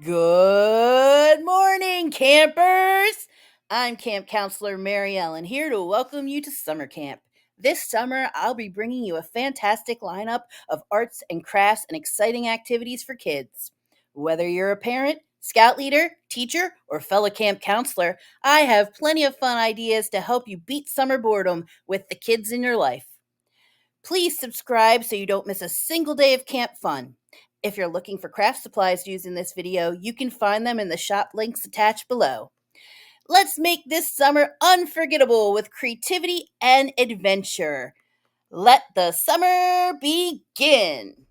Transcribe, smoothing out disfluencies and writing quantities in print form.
Good morning, campers! I'm Camp Counselor Mary Ellen here to welcome you to summer camp. This summer, I'll be bringing you a fantastic lineup of arts and crafts and exciting activities for kids. Whether you're a parent, scout leader, teacher, or fellow camp counselor, I have plenty of fun ideas to help you beat summer boredom with the kids in your life. Please subscribe so you don't miss a single day of camp fun. If you're looking for craft supplies used in this video, you can find them in the shop links attached below. Let's make this summer unforgettable with creativity and adventure. Let the summer begin!